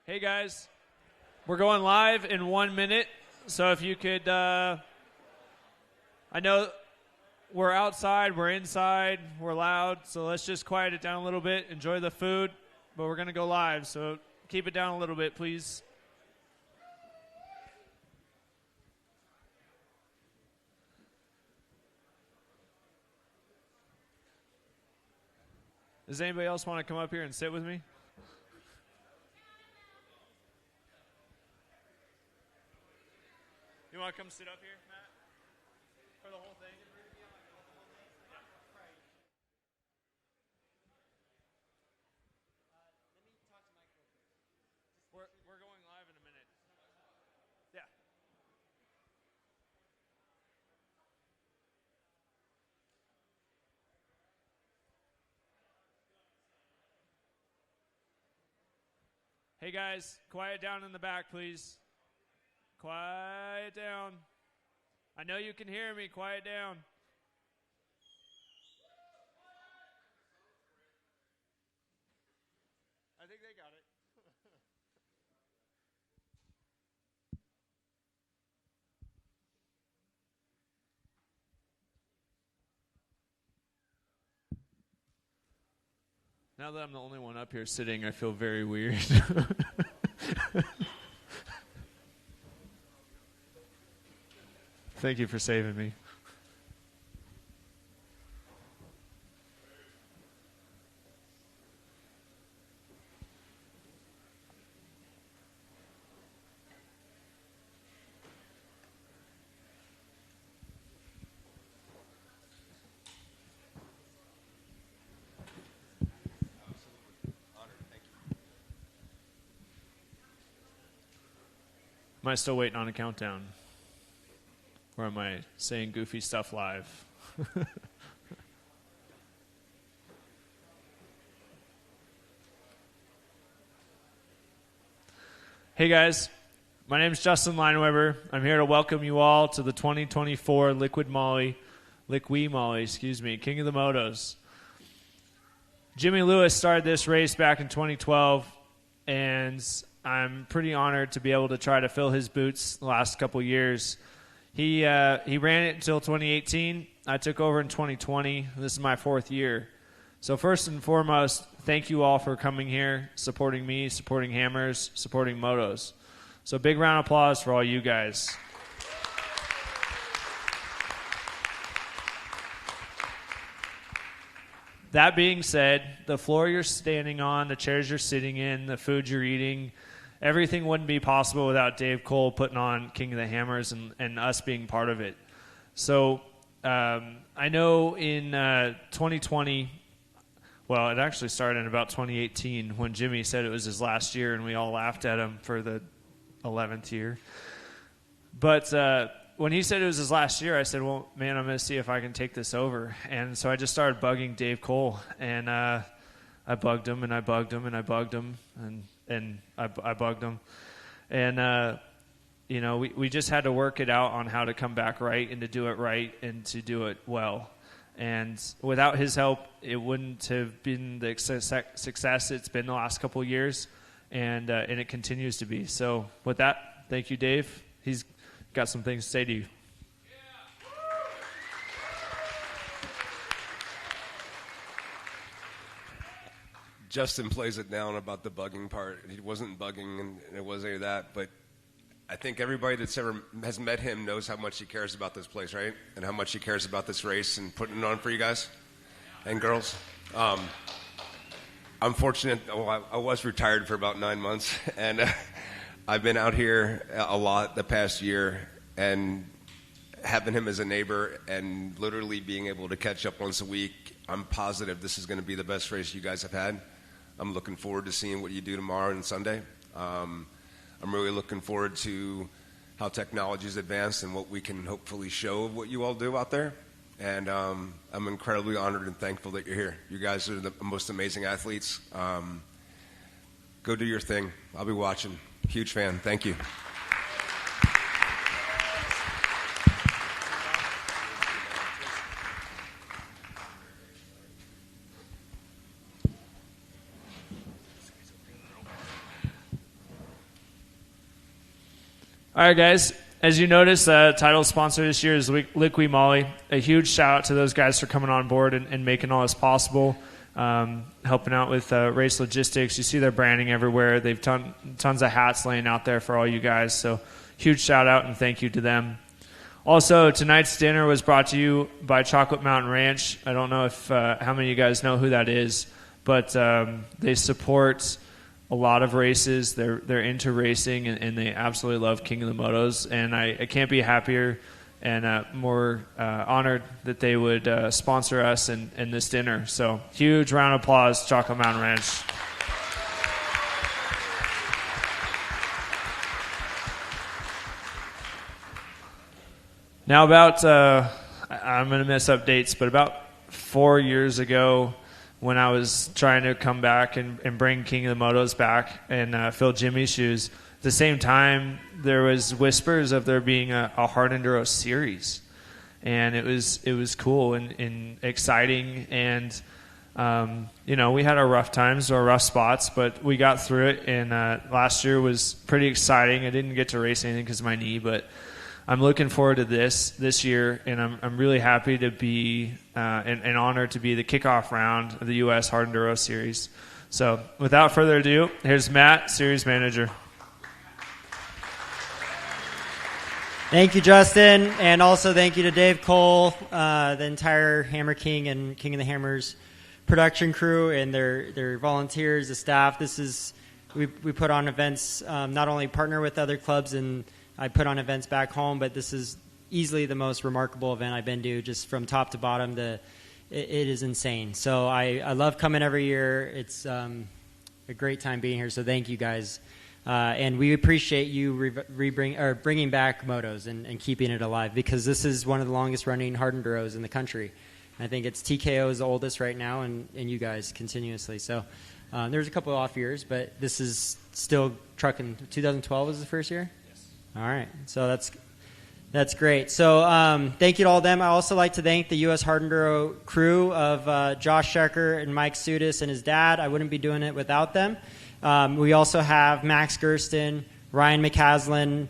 Hey guys, we're going live in 1 minute, so if you could, I know we're outside, we're inside, we're loud, so let's just quiet it down a little bit, enjoy the food, but we're going to go live, so keep it down a little bit, please. Does anybody else want to come up here and sit with me? You want to come sit up here, Matt, for the whole thing? We're going live in a minute. Yeah. Hey guys, quiet down in the back, please. Quiet down. I know you can hear me. Quiet down. I think they got it. Now that I'm the only one up here sitting, I feel very weird. Thank you for saving me. Am I still waiting on a countdown? Or am I saying goofy stuff live? Hey guys, my name is Justin Leineweber. I'm here to welcome you all to the 2024 Liqui Moly, King of the Motos. Jimmy Lewis started this race back in 2012, and I'm pretty honored to be able to try to fill his boots the last couple years. He ran it until 2018. I took over in 2020. This is my fourth year. So first and foremost, thank you all for coming here, supporting me, supporting Hammers, supporting Motos. So big round of applause for all you guys. That being said, the floor you're standing on, the chairs you're sitting in, the food you're eating, everything wouldn't be possible without Dave Cole putting on King of the Hammers and us being part of it. So I know in 2020, well, it actually started in about 2018 when Jimmy said it was his last year and we all laughed at him for the 11th year. But when he said it was his last year, I said, well, man, I'm going to see if I can take this over. And so I just started bugging Dave Cole, and I bugged him, and I bugged him, and I bugged him, and I bugged him. And, you know, we just had to work it out on how to come back right and to do it right and to do it well. And without his help, it wouldn't have been the success it's been the last couple of years, and it continues to be. So with that, thank you, Dave. He's got some things to say to you. Justin plays it down about the bugging part. He wasn't bugging, and it wasn't any of that. But I think everybody that's ever has met him knows how much he cares about this place, right? And how much he cares about this race and putting it on for you guys and girls. I'm fortunate. Well, I was retired for about 9 months, and I've been out here a lot the past year, and having him as a neighbor and literally being able to catch up once a week, I'm positive this is going to be the best race you guys have had. I'm looking forward to seeing what you do tomorrow and Sunday. I'm really looking forward to how technology is advanced and what we can hopefully show of what you all do out there. And I'm incredibly honored and thankful that you're here. You guys are the most amazing athletes. Go do your thing. I'll be watching. Huge fan. Thank you. All right, guys. As you notice, title sponsor this year is Liqui Moly. A huge shout out to those guys for coming on board and making all this possible, helping out with race logistics. You see their branding everywhere. They've tons of hats laying out there for all you guys. So huge shout out and thank you to them. Also, tonight's dinner was brought to you by Chocolate Mountain Ranch. I don't know if how many of you guys know who that is, but they support a lot of races. They're into racing, and they absolutely love King of the Motos. And I can't be happier and more honored that they would sponsor us in this dinner. So huge round of applause, Chocolate Mountain Ranch. Now about, I'm going to mess up dates, but about 4 years ago, when I was trying to come back and bring King of the Motos back and fill Jimmy's shoes, at the same time, there was whispers of there being a hard enduro series. And it was cool and exciting. And, we had our rough times, our rough spots, but we got through it. And last year was pretty exciting. I didn't get to race anything because of my knee, but I'm looking forward to this year, and I'm really happy to be and honored to be the kickoff round of the U.S. Hard Enduro Series. So without further ado, here's Matt, Series Manager. Thank you, Justin, and also thank you to Dave Cole, the entire Hammer King and King of the Hammers production crew, and their volunteers, the staff. We put on events, not only partner with other clubs, and I put on events back home, but this is easily the most remarkable event I've been to, just from top to bottom. It is insane. So I love coming every year. It's a great time being here, so thank you guys. And we appreciate you bringing back Motos and keeping it alive, because this is one of the longest running hard enduros in the country. I think it's TKO is the oldest right now, and you guys continuously. So there's a couple of off years, but this is still trucking. 2012 was the first year? Yes. All right. So that's great. So thank you to all of them. I also like to thank the U.S. Hard Enduro crew of Josh Schaecher and Mike Sudis and his dad. I wouldn't be doing it without them. We also have Max Gersten, Ryan McCaslin,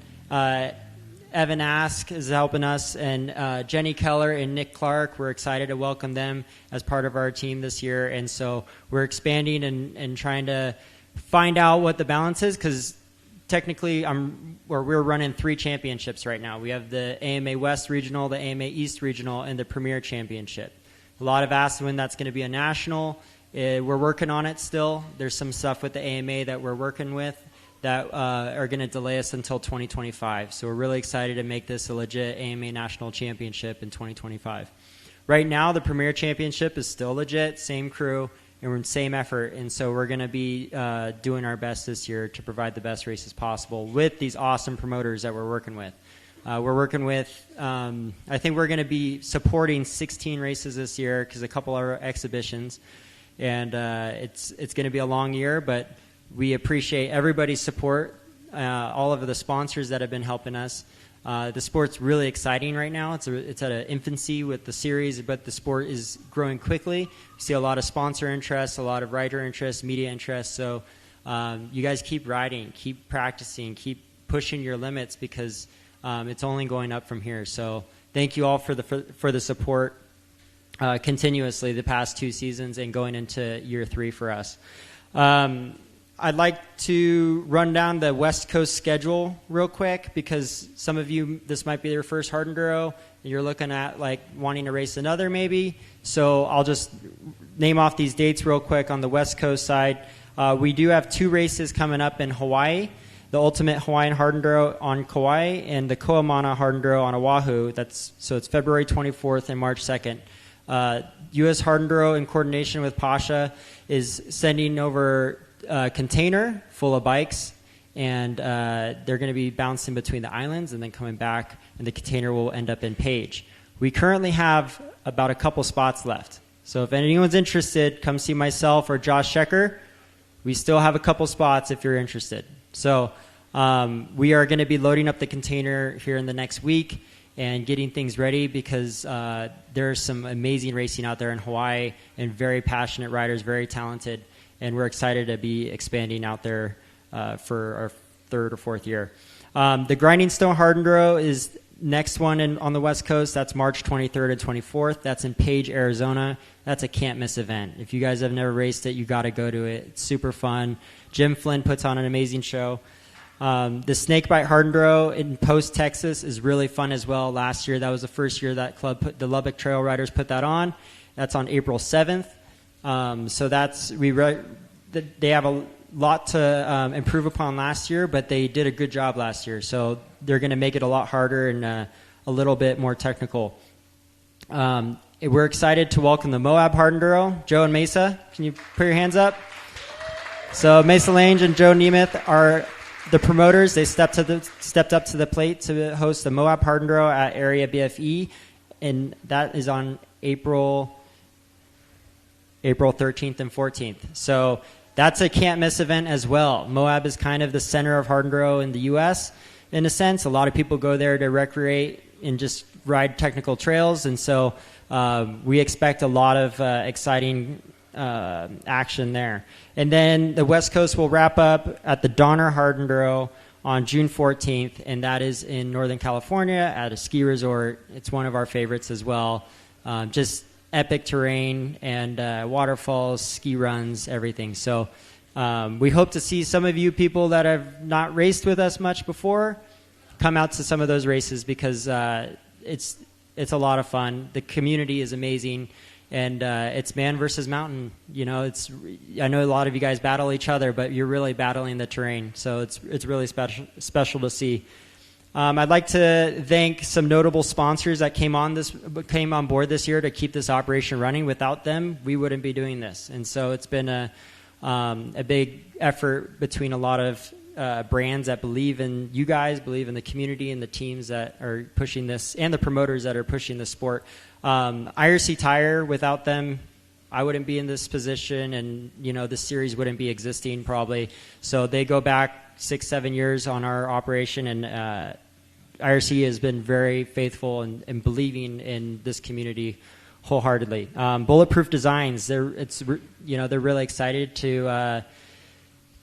Evan Ask is helping us, and Jenny Keller and Nick Clark. We're excited to welcome them as part of our team this year. And so we're expanding and trying to find out what the balance is, because technically we're running 3 championships right now. We have the AMA West Regional, the AMA East Regional, and the Premier Championship. A lot of asked when that's going to be a national. We're working on it still. There's some stuff with the AMA that we're working with that are going to delay us until 2025. So we're really excited to make this a legit AMA National Championship in 2025. Right now, the Premier Championship is still legit, same crew, and we're in same effort. And so we're going to be doing our best this year to provide the best races possible with these awesome promoters that we're working with. We're working with, I think we're going to be supporting 16 races this year, because a couple are exhibitions. And it's going to be a long year, but we appreciate everybody's support, all of the sponsors that have been helping us. The sport's really exciting right now. It's at an infancy with the series, but the sport is growing quickly. We see a lot of sponsor interest, a lot of rider interest, media interest. So you guys keep riding, keep practicing, keep pushing your limits, because it's only going up from here. So thank you all for the support. Continuously the past 2 seasons and going into year 3 for us. I'd like to run down the West Coast schedule real quick, because some of you, this might be your first hard enduro, and you're looking at wanting to race another maybe. So I'll just name off these dates real quick on the West Coast side. We do have 2 races coming up in Hawaii. The Ultimate Hawaiian Hard Enduro on Kauai and the Koamana Hard Enduro on Oahu. So it's February 24th and March 2nd. U.S. Hard Enduro, in coordination with Pasha, is sending over a container full of bikes, and they're going to be bouncing between the islands and then coming back, and the container will end up in Page. We currently have about a couple spots left. So if anyone's interested, come see myself or Josh Schaecher. We still have a couple spots if you're interested. So we are going to be loading up the container here in the next week and getting things ready, because there's some amazing racing out there in Hawaii, and very passionate riders, very talented, and we're excited to be expanding out there for our 3rd or 4th year. The Grinding Stone Hard Enduro is next one on the West Coast. That's March 23rd and 24th. That's in Page, Arizona. That's a can't-miss event. If you guys have never raced it, you got to go to it. It's super fun. Jim Flynn puts on an amazing show. The Snakebite Hard Enduro in Post, Texas is really fun as well. Last year, that was the first year that the Lubbock Trail Riders put that on. That's on April 7th. So they have a lot to improve upon last year, but they did a good job last year. So they're going to make it a lot harder and a little bit more technical. We're excited to welcome the Moab Hard Enduro. Joe and Mesa, can you put your hands up? So Mesa Lange and Joe Nemeth are the promoters. They stepped up to the plate to host the Moab Hard Enduro at Area BFE, and that is on April 13th and 14th. So that's a can't-miss event as well. Moab is kind of the center of hard enduro in the U.S. in a sense. A lot of people go there to recreate and just ride technical trails, and so we expect a lot of exciting action there. And then the West Coast will wrap up at the Donner Hard Enduro on June 14th, and that is in Northern California at a ski resort. It's one of our favorites as well. Just epic terrain and waterfalls, ski runs, everything. So we hope to see some of you people that have not raced with us much before come out to some of those races, because it's a lot of fun. The community is amazing, and it's man versus mountain. You know, I know a lot of you guys battle each other, but you're really battling the terrain. So it's really special to see. I'd like to thank some notable sponsors that came on board this year to keep this operation running. Without them, we wouldn't be doing this. And so it's been a big effort between a lot of brands that believe in you guys, believe in the community, and the teams that are pushing this, and the promoters that are pushing the sport. IRC Tire, without them, I wouldn't be in this position, and this series wouldn't be existing probably. So they go back 6-7 years on our operation, and IRC has been very faithful in believing in this community wholeheartedly. Bulletproof Designs, they're really excited to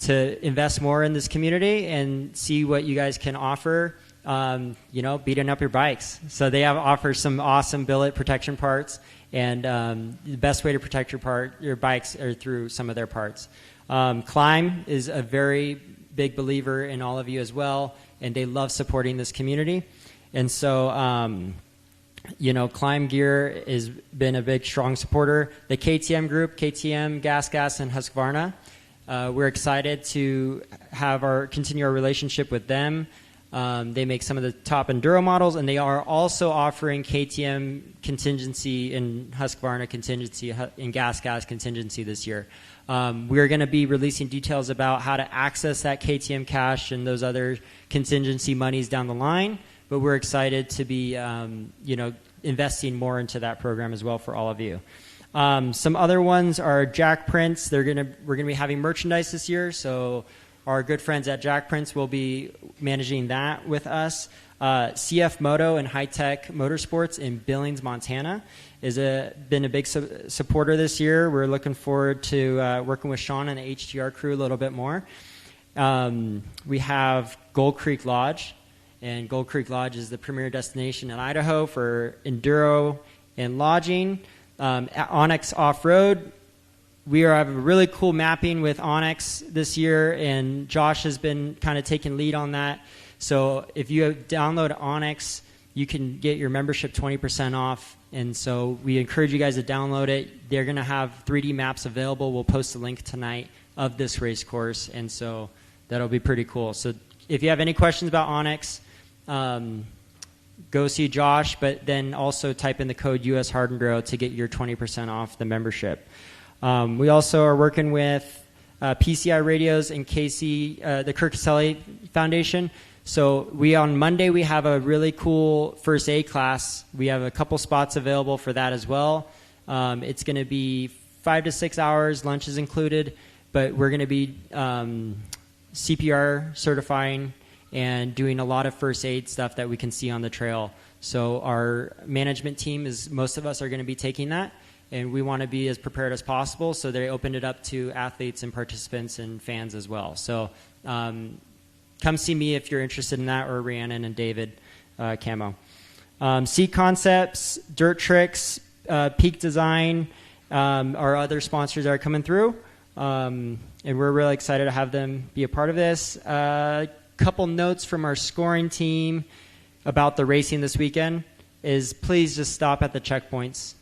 invest more in this community and see what you guys can offer. Beating up your bikes. So they offer some awesome billet protection parts, and the best way to protect your bikes are through some of their parts. Climb is a very big believer in all of you as well, and they love supporting this community. And so, Climb Gear has been a big, strong supporter. The KTM group, KTM, Gas, and Husqvarna, we're excited to continue our relationship with them. They make some of the top enduro models, and they are also offering KTM contingency and Husqvarna contingency and Gas contingency this year. We're going to be releasing details about how to access that KTM cash and those other contingency monies down the line, but we're excited to be investing more into that program as well for all of you. Some other ones are Jack Prince. We're going to be having merchandise this year, so our good friends at Jack Prince will be managing that with us. CF Moto and High Tech Motorsports in Billings, Montana has been a big supporter this year. We're looking forward to working with Sean and the HTR crew a little bit more. We have Gold Creek Lodge, and Gold Creek Lodge is the premier destination in Idaho for enduro and lodging. Onyx Off-Road, we have a really cool mapping with Onyx this year, and Josh has been kind of taking lead on that. So if you download Onyx, you can get your membership 20% off. And so we encourage you guys to download it. They're going to have 3D maps available. We'll post a link tonight of this race course, and so that'll be pretty cool. So if you have any questions about Onyx, go see Josh, but then also type in the code US Hard Enduro to get your 20% off the membership. We also are working with PCI Radios and KC, the Kirk Caselli Foundation. So on Monday, we have a really cool first aid class. We have a couple spots available for that as well. It's going to be 5 to 6 hours, lunch is included, but we're going to be CPR certifying and doing a lot of first aid stuff that we can see on the trail. So our management team most of us are going to be taking that, and we want to be as prepared as possible, so they opened it up to athletes and participants and fans as well. So come see me if you're interested in that, or Rhiannon and David Camo. Seat Concepts, Dirt Tricks, Peak Design, our other sponsors are coming through. And we're really excited to have them be a part of this. Couple notes from our scoring team about the racing this weekend is please just stop at the checkpoints.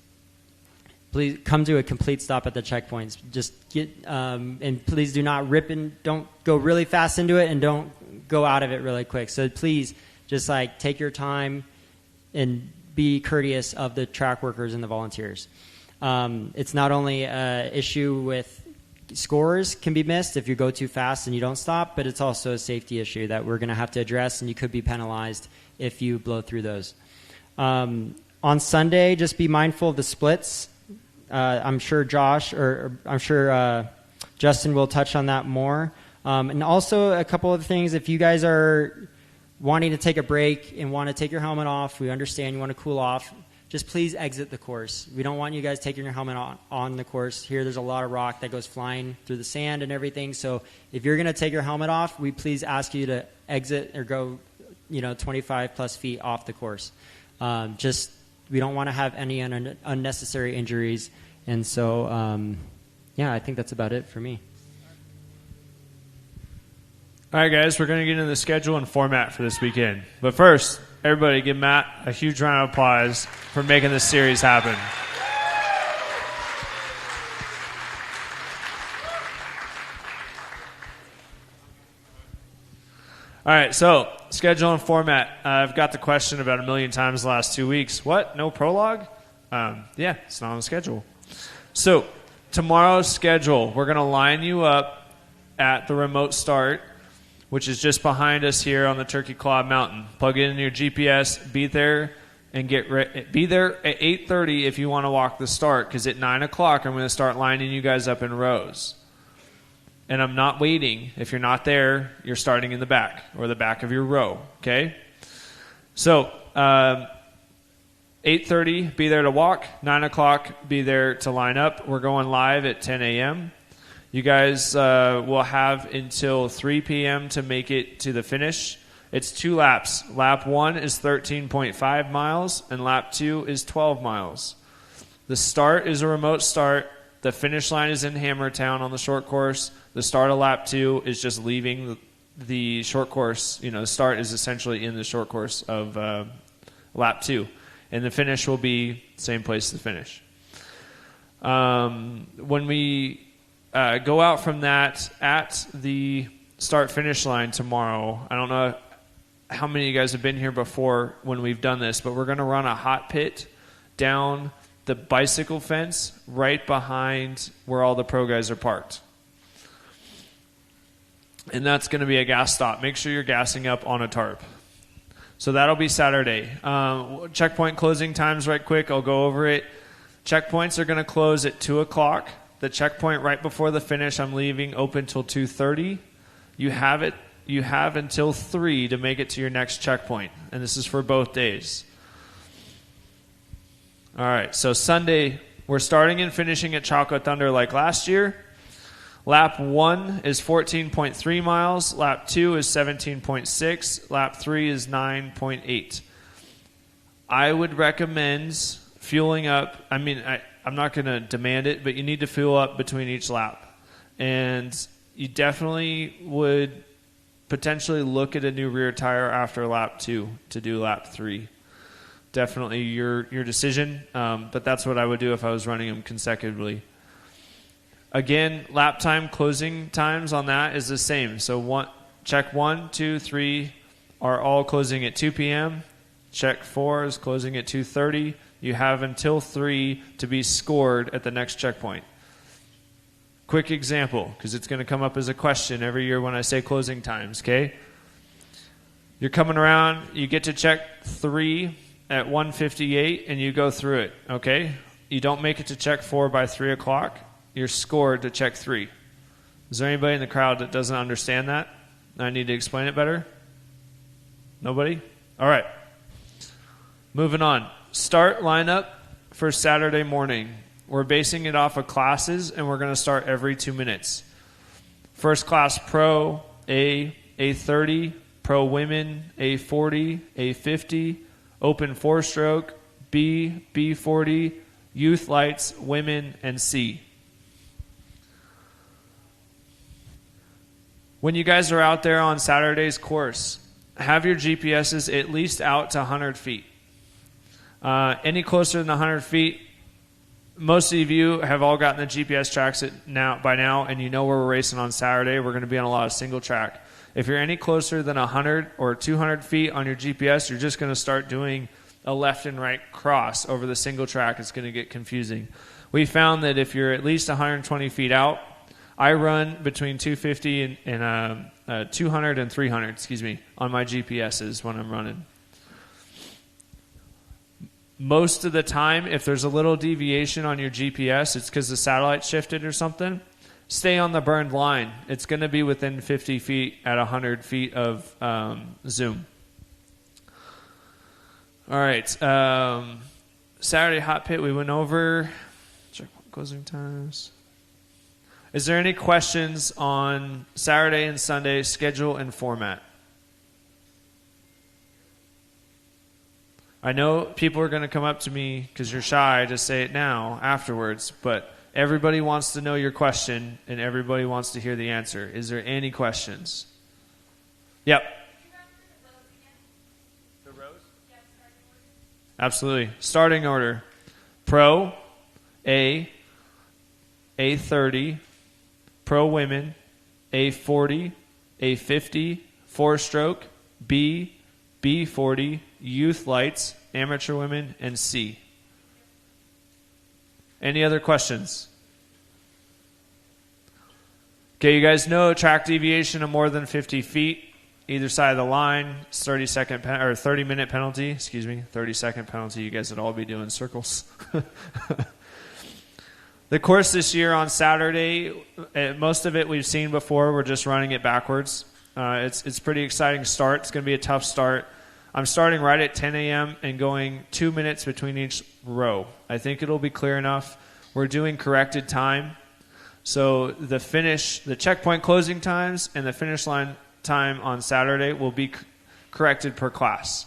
Please come to a complete stop at the checkpoints. Just get, and please do not rip and don't go really fast into it, and don't go out of it really quick. So please just like take your time and be courteous of the track workers and the volunteers. It's not only an issue with scores can be missed if you go too fast and you don't stop, but it's also a safety issue that we're going to have to address, and you could be penalized if you blow through those. On Sunday, just be mindful of the splits. I'm sure Justin will touch on that more. And also a couple of things, if you guys are wanting to take a break and want to take your helmet off, we understand you want to cool off, just please exit the course. We don't want you guys taking your helmet on the course. Here there's a lot of rock that goes flying through the sand and everything. So if you're going to take your helmet off, we please ask you to exit or go 25 plus feet off the course. We don't want to have any unnecessary injuries. And so, I think that's about it for me. All right, guys, we're going to get into the schedule and format for this weekend. But first, everybody give Matt a huge round of applause for making this series happen. All right, so schedule and format. I've got the question about 1 million times the last 2 weeks. What? No prologue? Yeah, it's not on the schedule. So tomorrow's schedule, we're going to line you up at the remote start, which is just behind us here on the Turkey Claw Mountain. Plug it in your GPS, be there, and be there at 8:30 if you want to walk the start, because at 9 o'clock I'm going to start lining you guys up in rows. And I'm not waiting. If you're not there, you're starting in the back, or the back of your row, okay? So 8:30, be there to walk. 9 o'clock, be there to line up. We're going live at 10 a.m. You guys will have until 3 p.m. to make it to the finish. It's 2 laps. Lap 1 is 13.5 miles, and lap 2 is 12 miles. The start is a remote start. The finish line is in Hammertown on the short course. The start of lap 2 is just leaving the short course. The start is essentially in the short course of lap 2. And the finish will be the same place to finish. When we go out from that at the start-finish line tomorrow, I don't know how many of you guys have been here before when we've done this, but we're going to run a hot pit down the bicycle fence right behind where all the pro guys are parked. And that's going to be a gas stop. Make sure you're gassing up on a tarp. So that'll be Saturday. Checkpoint closing times right quick. I'll go over it. Checkpoints are going to close at 2 o'clock. The checkpoint right before the finish I'm leaving open till 2:30. You have until 3 to make it to your next checkpoint. And this is for both days. All right, so Sunday, we're starting and finishing at Chocolate Thunder like last year. Lap 1 is 14.3 miles. Lap 2 is 17.6. Lap 3 is 9.8. I would recommend fueling up. I'm not going to demand it, but you need to fuel up between each lap. And you definitely would potentially look at a new rear tire after lap 2 to do lap 3. Definitely your decision, but that's what I would do if I was running them consecutively. Again, lap time closing times on that is the same. So check 1, 2, 3 are all closing at 2 p.m. Check 4 is closing at 2:30. You have until 3 to be scored at the next checkpoint. Quick example, because it's going to come up as a question every year when I say closing times, okay? You're coming around, you get to check 3 at 1:58, and you go through it, okay? You don't make it to check 4 by 3 o'clock. You're scored to check 3. Is there anybody in the crowd that doesn't understand that? I need to explain it better? Nobody? All right. Moving on. Start lineup for Saturday morning. We're basing it off of classes, and we're going to start every 2 minutes. First class Pro, A, A30, Pro Women, A40, A50, Open 4-stroke, B, B40, Youth Lights, Women, and C. When you guys are out there on Saturday's course, have your GPSs at least out to 100 feet. Any closer than 100 feet, most of you have all gotten the GPS tracks by now, and you know where we're racing on Saturday. We're going to be on a lot of single track. If you're any closer than 100 or 200 feet on your GPS, you're just going to start doing a left and right cross over the single track. It's going to get confusing. We found that if you're at least 120 feet out, I run between 250 and 200 and 300, on my GPSs when I'm running. Most of the time, if there's a little deviation on your GPS, it's because the satellite shifted or something. Stay on the burned line. It's going to be within 50 feet at 100 feet of zoom. All right. Saturday hot pit we went over. Check closing times. Is there any questions on Saturday and Sunday schedule and format? I know people are going to come up to me because you're shy to say it now afterwards, but everybody wants to know your question and everybody wants to hear the answer. Is there any questions? Yep. The rows? Absolutely. Starting order. Pro, A, A30, Pro Women, A40, A50, 4-stroke, B, B40, Youth Lights, Amateur Women, and C. Any other questions? Okay, you guys know track deviation of more than 50 feet, either side of the line, 30-minute penalty. 30-second penalty. You guys would all be doing circles. The course this year on Saturday, most of it we've seen before. We're just running it backwards. It's pretty exciting start. It's going to be a tough start. I'm starting right at 10 a.m. and going 2 minutes between each row. I think it'll be clear enough. We're doing corrected time. So the checkpoint closing times and the finish line time on Saturday will be corrected per class.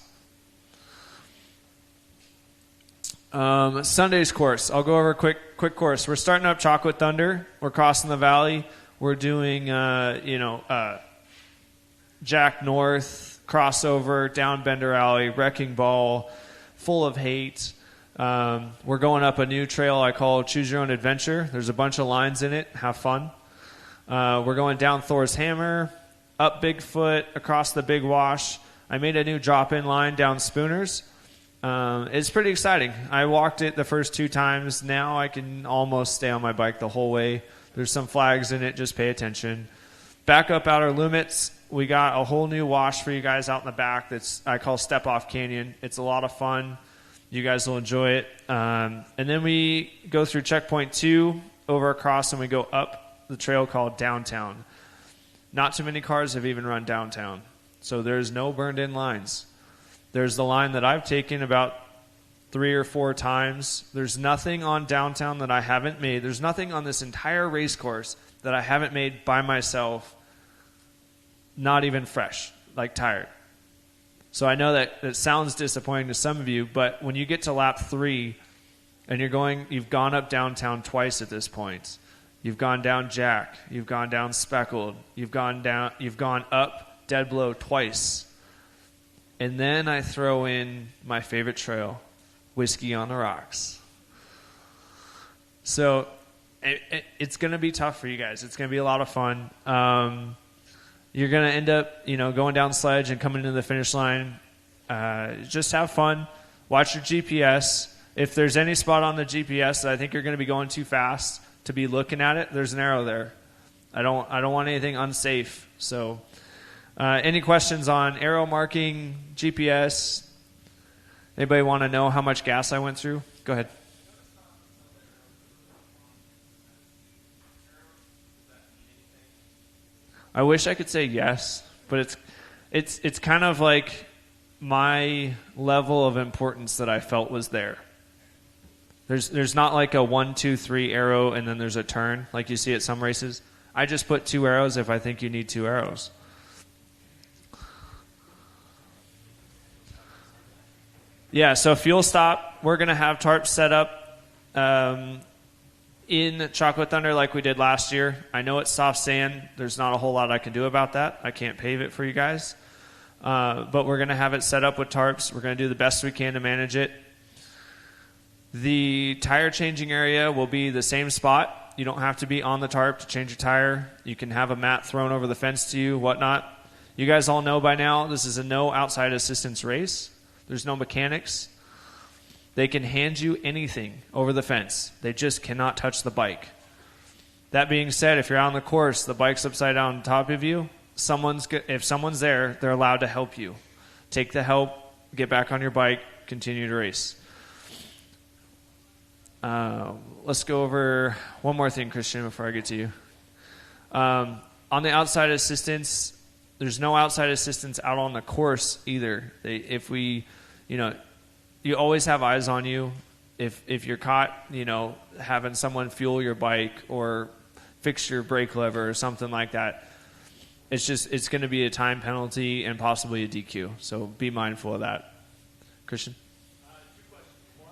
Sunday's course. I'll go over a quick course. We're starting up Chocolate Thunder. We're crossing the valley. We're doing, Jack North, crossover, down Bender Alley, Wrecking Ball, Full of Hate. We're going up a new trail I call Choose Your Own Adventure. There's a bunch of lines in it. Have fun. We're going down Thor's Hammer, up Bigfoot, across the Big Wash. I made a new drop-in line down Spooners. It's pretty exciting. I walked it the first 2 times. Now I can almost stay on my bike the whole way. There's some flags in it. Just pay attention. Back up Outer Limits. We got a whole new wash for you guys out in the back I call Step Off Canyon. It's a lot of fun. You guys will enjoy it. And then we go through checkpoint 2, over across, and we go up the trail called Downtown. Not too many cars have even run downtown. So there's no burned-in lines. There's the line that I've taken about 3 or 4 times. There's nothing on downtown that I haven't made. There's nothing on this entire race course that I haven't made by myself, not even fresh, like tired. So I know that it sounds disappointing to some of you, but when you get to lap 3 and you've gone up downtown twice at this point. You've gone down Jack. You've gone down Speckled. You've gone up Dead Blow twice. And then I throw in my favorite trail, Whiskey on the Rocks. So it's going to be tough for you guys. It's going to be a lot of fun. You're going to end up, going down Sledge and coming into the finish line. Just have fun. Watch your GPS. If there's any spot on the GPS that I think you're going to be going too fast to be looking at it, there's an arrow there. I don't want anything unsafe. So any questions on arrow marking, GPS? Anybody want to know how much gas I went through? Go ahead. I wish I could say yes, but it's kind of like my level of importance that I felt was there. There's not like a 1, 2, 3 arrow and then there's a turn like you see at some races. I just put 2 arrows if I think you need 2 arrows. Yeah, so fuel stop, we're going to have tarps set up in Chocolate Thunder like we did last year. I know it's soft sand. There's not a whole lot I can do about that. I can't pave it for you guys. But we're going to have it set up with tarps. We're going to do the best we can to manage it. The tire changing area will be the same spot. You don't have to be on the tarp to change your tire. You can have a mat thrown over the fence to you, whatnot. You guys all know by now this is a no outside assistance race. There's no mechanics. They can hand you anything over the fence. They just cannot touch the bike. That being said, if you're out on the course, the bike's upside down on top of you, if someone's there, they're allowed to help you. Take the help, get back on your bike, continue to race. Let's go over one more thing, Christian, before I get to you. On the outside assistance, there's no outside assistance out on the course either. You always have eyes on you. If you're caught, having someone fuel your bike or fix your brake lever or something like that, it's going to be a time penalty and possibly a DQ. So be mindful of that. Christian? Two questions. One,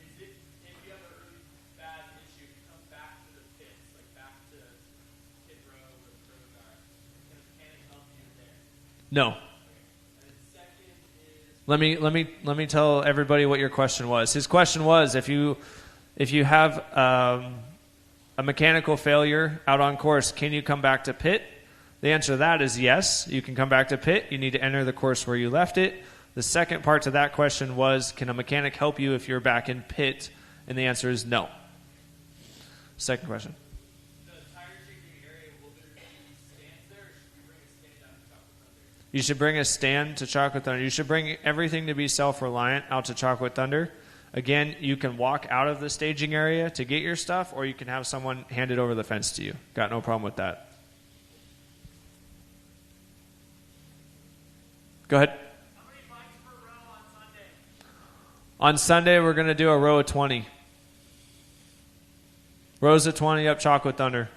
is it if you have a really bad issue, you come back to the pits, like back to pit row where the pros are, can a mechanic help you there? No. Let me tell everybody what your question was. His question was, if you have a mechanical failure out on course, can you come back to pit? The answer to that is yes. You can come back to pit. You need to enter the course where you left it. The second part to that question was, can a mechanic help you if you're back in pit? And the answer is no. Second question. You should bring a stand to Chocolate Thunder. You should bring everything to be self-reliant out to Chocolate Thunder. Again, you can walk out of the staging area to get your stuff, or you can have someone hand it over the fence to you. Got no problem with that. Go ahead. How many bikes per row on Sunday? On Sunday, we're going to do a row of 20. Rows of 20 up Chocolate Thunder.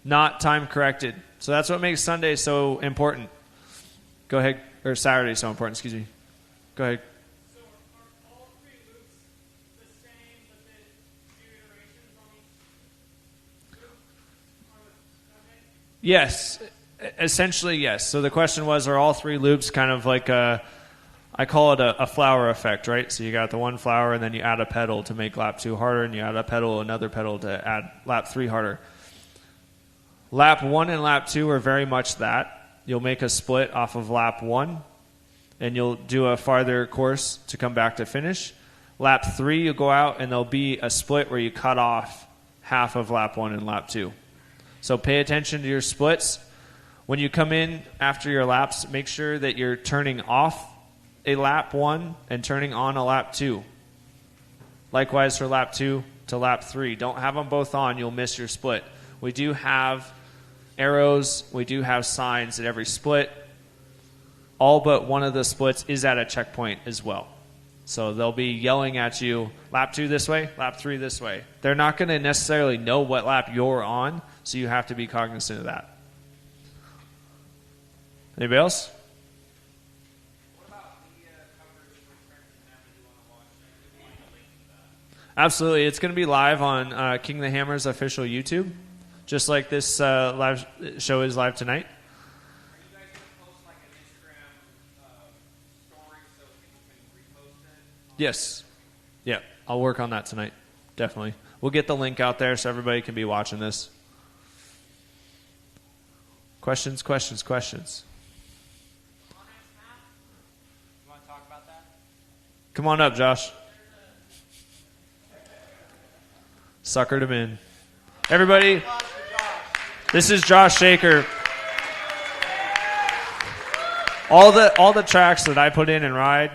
Not time corrected. So that's what makes Sunday so important. Go ahead. Or Saturday so important, excuse me. Go ahead. So are all three loops the same, but then two iterations on each loop? Okay. Yes. Essentially, yes. So the question was, are all three loops kind of like I call it a flower effect, right? So you got the one flower, and then you add a pedal to make lap 2 harder, and you add a pedal, another pedal to add lap 3 harder. Lap 1 and lap 2 are very much that. You'll make a split off of lap 1, and you'll do a farther course to come back to finish. Lap 3, you'll go out, and there'll be a split where you cut off half of lap 1 and lap 2. So pay attention to your splits. When you come in after your laps, make sure that you're turning off a lap 1 and turning on a lap 2. Likewise for lap 2 to lap 3. Don't have them both on. You'll miss your split. We do have arrows. We do have signs at every split. All but one of the splits is at a checkpoint as well. So they'll be yelling at you, lap 2 this way, lap 3 this way. They're not going to necessarily know what lap you're on, so you have to be cognizant of that. Anybody else? What about media coverage when friends and family want to watch that? Like a link to that? Absolutely. It's going to be live on King of the Hammer's official YouTube, just like this live show is live tonight. Are you guys going to post like an Instagram story so people can repost it? Yes. Yeah, I'll work on that tonight. Definitely. We'll get the link out there so everybody can be watching this. Questions? You want to talk about that? Come on up, Josh. Suckered him in. Everybody, this is Josh Schaecher. All the tracks that I put in and ride,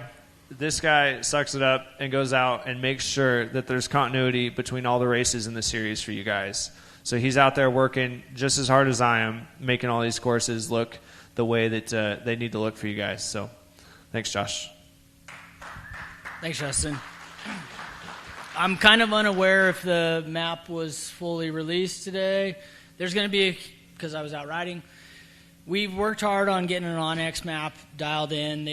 this guy sucks it up and goes out and makes sure that there's continuity between all the races in the series for you guys. So he's out there working just as hard as I am, making all these courses look the way that they need to look for you guys. So thanks, Josh. Thanks, Justin. I'm kind of unaware if the map was fully released today. There's going to be, because I was out riding, we've worked hard on getting an Onyx map dialed in.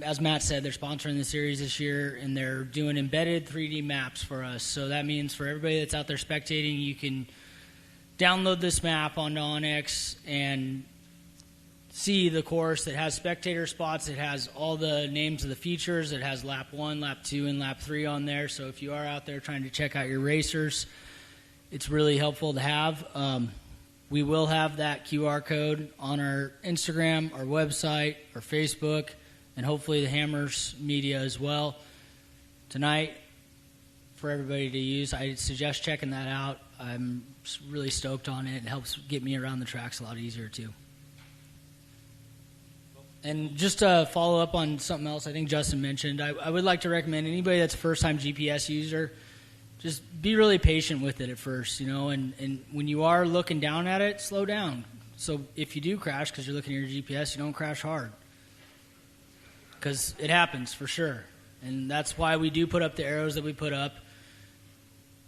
as Matt said, they're sponsoring the series this year, and they're doing embedded 3D maps for us. So that means for everybody that's out there spectating, you can download this map onto Onyx and see the course. It has spectator spots. It has all the names of the features. It has lap 1, lap 2, and lap 3 on there. So if you are out there trying to check out your racers, it's really helpful to have. We will have that QR code on our Instagram, our website, our Facebook, and hopefully the Hammers media as well tonight for everybody to use. I suggest checking that out. I'm really stoked on it. It helps get me around the tracks a lot easier too. And just to follow up on something else I think Justin mentioned, I would like to recommend anybody that's a first-time GPS user, just be really patient with it at first, and when you are looking down at it, slow down. So if you do crash because you're looking at your GPS, you don't crash hard. Because it happens for sure. And that's why we do put up the arrows that we put up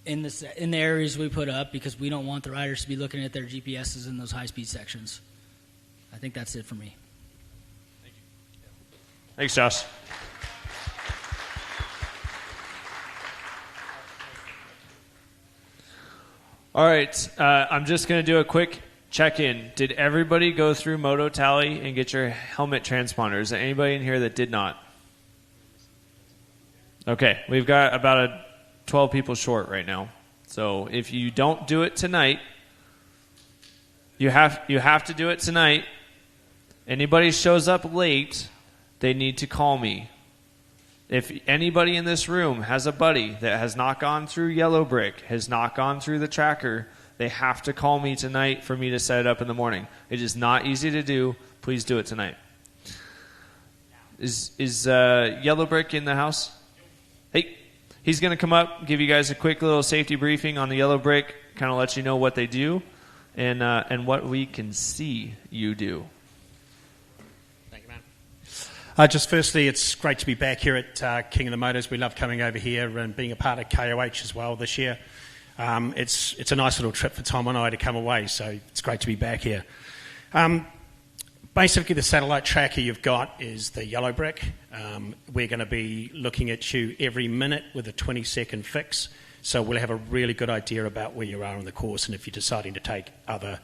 in the areas we put up, because we don't want the riders to be looking at their GPSs in those high-speed sections. I think that's it for me. Thanks, Josh. All right, I'm just going to do a quick check-in. Did everybody go through Moto Tally and get your helmet transponder? Is there anybody in here that did not? Okay, we've got about 12 people short right now. So if you don't do it tonight, you have to do it tonight. Anybody shows up late, they need to call me. If anybody in this room has a buddy that has not gone through Yellowbrick, has not gone through the tracker, they have to call me tonight for me to set it up in the morning. It is not easy to do. Please do it tonight. Is Yellowbrick in the house? Hey, he's going to come up, give you guys a quick little safety briefing on the Yellowbrick, kind of let you know what they do and what we can see you do. Just firstly, it's great to be back here at King of the Motos. We love coming over here and being a part of KOH as well this year. It's a nice little trip for Tom and I to come away, so it's great to be back here. Basically, the satellite tracker you've got is the Yellowbrick. We're going to be looking at you every minute with a 20-second fix, so we'll have a really good idea about where you are on the course and if you're deciding to take other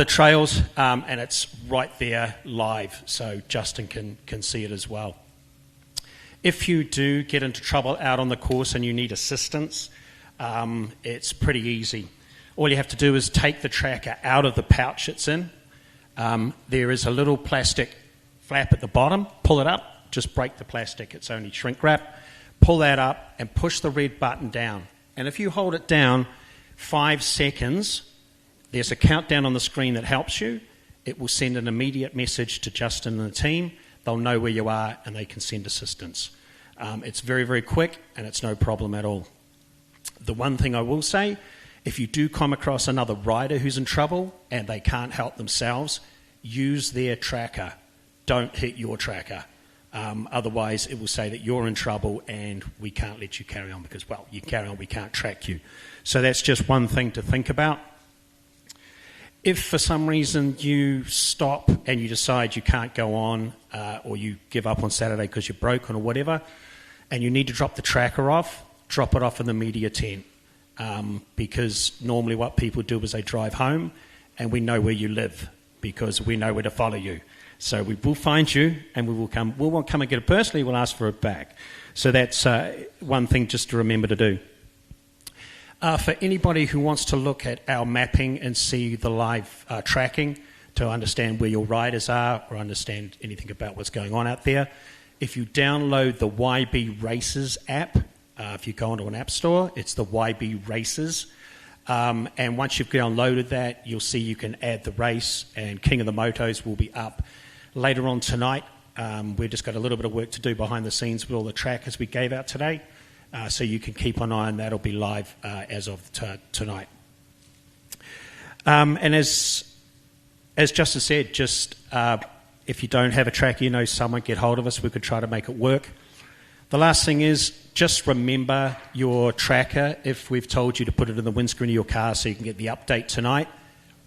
trails, and it's right there live, so Justin can see it as well. If you do get into trouble out on the course and you need assistance, it's pretty easy. All you have to do is take the tracker out of the pouch it's in. There is a little plastic flap at the bottom. Pull it up, just break the plastic, it's only shrink wrap. Pull that up and push the red button down. And if you hold it down 5 seconds, there's a countdown on the screen that helps you. It will send an immediate message to Justin and the team. They'll know where you are and they can send assistance. It's very, very quick and it's no problem at all. The one thing I will say, if you do come across another rider who's in trouble and they can't help themselves, use their tracker. Don't hit your tracker. Otherwise, it will say that you're in trouble and we can't let you carry on because, well, you carry on, we can't track you. So that's just one thing to think about. If for some reason you stop and you decide you can't go on or you give up on Saturday because you're broken or whatever, and you need to drop the tracker off, drop it off in the media tent. Because normally what people do is they drive home and we know where you live because we know where to follow you. So we will find you and we won't come and get it personally, we'll ask for it back. So that's one thing just to remember to do. For anybody who wants to look at our mapping and see the live tracking to understand where your riders are or understand anything about what's going on out there, if you download the YB Races app, if you go onto an app store, it's the YB Races. And once you've downloaded that, you'll see you can add the race, and King of the Motos will be up later on tonight. We've just got a little bit of work to do behind the scenes with all the trackers we gave out today. So you can keep an eye on that. It'll be live as of tonight. And as Justin said, just if you don't have a tracker, someone, get hold of us. We could try to make it work. The last thing is just remember your tracker. If we've told you to put it in the windscreen of your car so you can get the update tonight,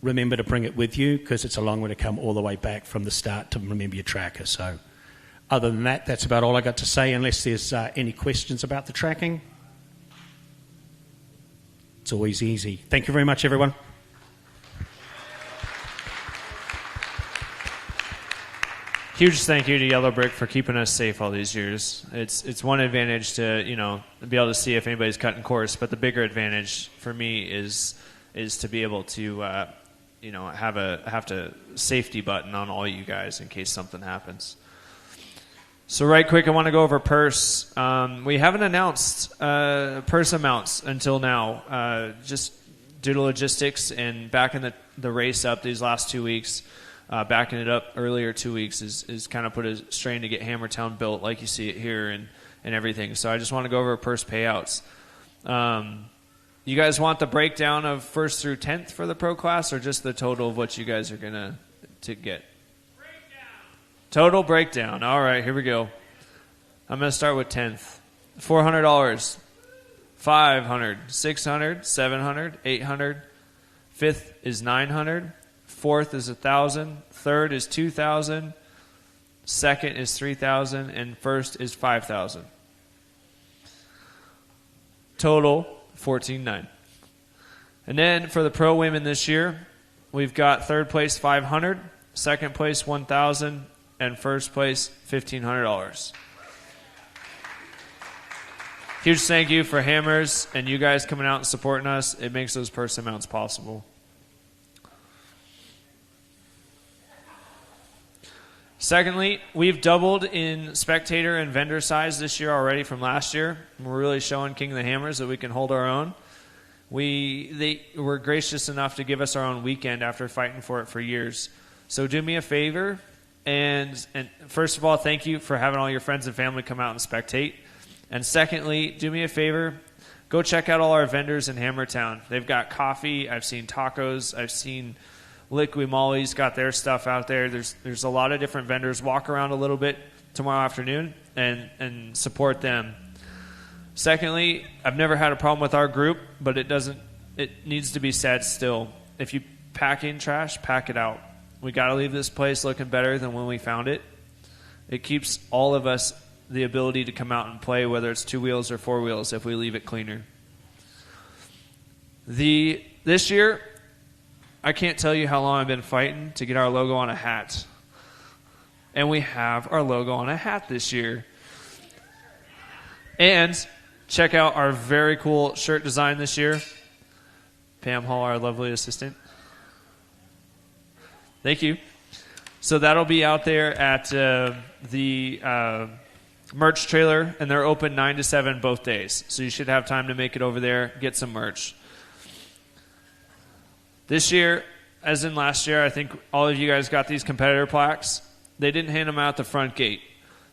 remember to bring it with you because it's a long way to come all the way back from the start to remember your tracker. So Other than that, that's about all I got to say, unless there's any questions about the tracking. It's always easy. Thank you very much, everyone. Huge thank you to Yellowbrick for keeping us safe all these years. It's one advantage to be able to see if anybody's cutting course, but the bigger advantage for me is to be able to have a safety button on all you guys in case something happens. So right quick, I want to go over purse. We haven't announced purse amounts until now, just due to logistics and backing the race up these last 2 weeks. Backing it up earlier 2 weeks is kind of put a strain to get Hammertown built like you see it here and everything. So I just want to go over purse payouts. You guys want the breakdown of 1st through 10th for the pro class, or just the total of what you guys are going to get? Total breakdown. All right, here we go. I'm going to start with 10th. $400, $500, $600, $700, $800. 5th is $900. 4th is $1,000. 3rd is $2,000. 2nd is $3,000, and 1st is $5,000. Total $14,900. And then for the pro women this year, we've got 3rd place $500, 2nd place $1,000, and 1st place $1,500. Huge thank you for Hammers and you guys coming out and supporting us. It makes those purse amounts possible. Secondly, we've doubled in spectator and vendor size this year already from last year. We're really showing King of the Hammers that we can hold our own. They were gracious enough to give us our own weekend after fighting for it for years. So do me a favor, and first of all, thank you for having all your friends and family come out and spectate. And secondly, do me a favor, go check out all our vendors in Hammertown. They've got coffee, I've seen tacos, I've seen Liqui Moly's got their stuff out there. There's a lot of different vendors. Walk around a little bit tomorrow afternoon and support them. Secondly, I've never had a problem with our group, but it needs to be said still. If you pack in trash, pack it out. We got to leave this place looking better than when we found it. It keeps all of us the ability to come out and play, whether it's 2 wheels or 4 wheels, if we leave it cleaner. This year, I can't tell you how long I've been fighting to get our logo on a hat. And we have our logo on a hat this year. And check out our very cool shirt design this year. Pam Hall, our lovely assistant. Thank you. So that'll be out there at the merch trailer, and they're open 9 to 7 both days. So you should have time to make it over there, get some merch. This year, as in last year, I think all of you guys got these competitor plaques. They didn't hand them out the front gate.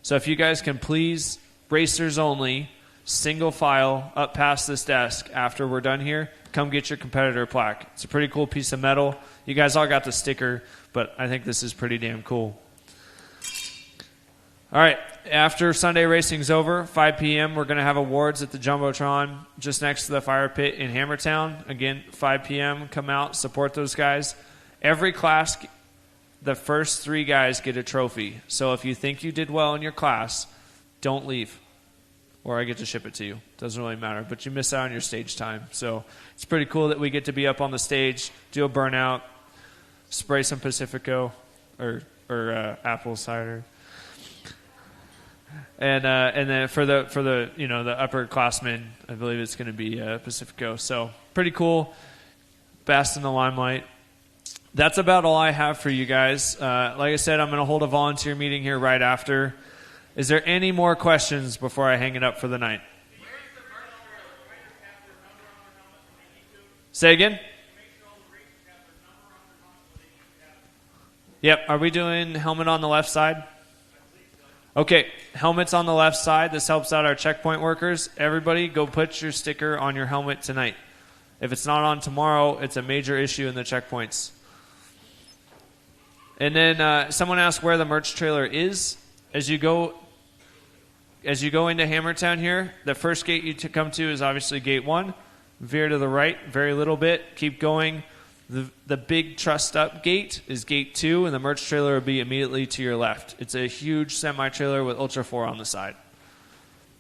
So if you guys can please, racers only, single file up past this desk after we're done here, come get your competitor plaque. It's a pretty cool piece of metal. You guys all got the sticker, but I think this is pretty damn cool. All right, after Sunday racing's over, 5 p.m., we're going to have awards at the Jumbotron just next to the fire pit in Hammertown. Again, 5 p.m., come out, support those guys. Every class, the first 3 guys get a trophy. So if you think you did well in your class, don't leave, or I get to ship it to you. Doesn't really matter, but you miss out on your stage time. So it's pretty cool that we get to be up on the stage, do a burnout, spray some Pacifico or apple cider. And then for the the upperclassmen, I believe it's going to be Pacifico. So pretty cool. Best in the limelight. That's about all I have for you guys. Like I said, I'm going to hold a volunteer meeting here right after. Is there any more questions before I hang it up for the night? Say again? Yep. Are we doing helmet on the left side? Okay, helmet's on the left side. This helps out our checkpoint workers. Everybody, go put your sticker on your helmet tonight. If it's not on tomorrow, it's a major issue in the checkpoints. And then someone asked where the merch trailer is. As you go into Hammertown here, the first gate you come to is obviously gate 1. Veer to the right, very little bit. Keep going. The big trussed up gate is gate 2, and the merch trailer will be immediately to your left. It's a huge semi-trailer with Ultra 4 on the side.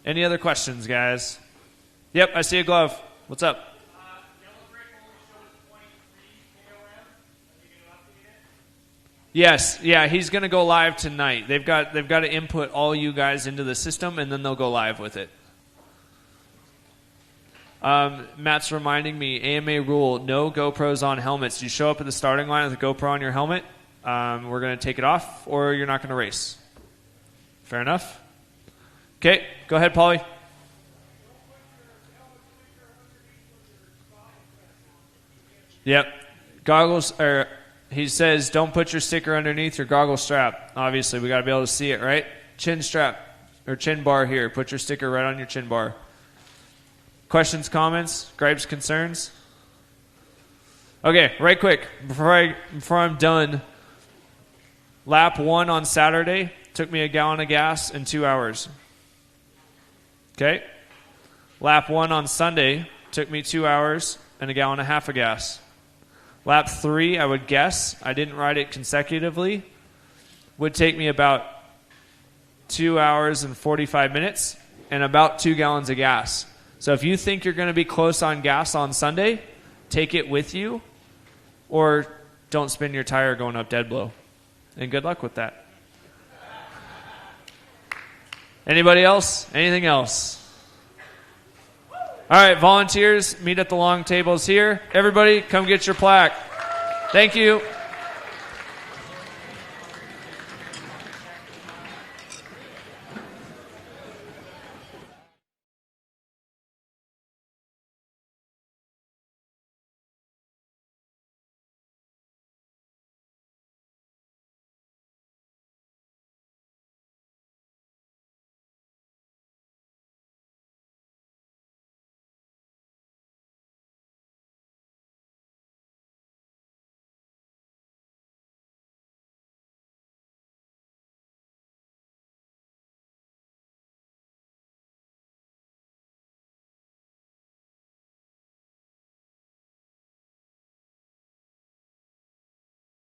Any other questions, guys? Yep, I see a glove. What's up? Yellowbrick only shows 23 KOM. Are you going to update it? Yes, yeah, he's going to go live tonight. They've got to input all you guys into the system, and then they'll go live with it. Matt's reminding me, AMA rule, no GoPros on helmets. You show up at the starting line with a GoPro on your helmet, we're going to take it off, or you're not going to race. Fair enough? Okay, go ahead, Paulie. Yep. Goggles, or he says, don't put your sticker underneath your goggle strap. Obviously, we got to be able to see it, right? Chin strap, or chin bar here. Put your sticker right on your chin bar. Questions, comments, gripes, concerns? Okay, right quick, before I'm done. Lap 1 on Saturday took me a gallon of gas in 2 hours. Okay? Lap 1 on Sunday took me 2 hours and a gallon and a half of gas. Lap 3, I would guess, I didn't ride it consecutively, would take me about 2 hours and 45 minutes and about 2 gallons of gas. So if you think you're going to be close on gas on Sunday, take it with you, or don't spin your tire going up dead blow. And good luck with that. Anybody else? Anything else? All right, volunteers, meet at the long tables here. Everybody, come get your plaque. Thank you.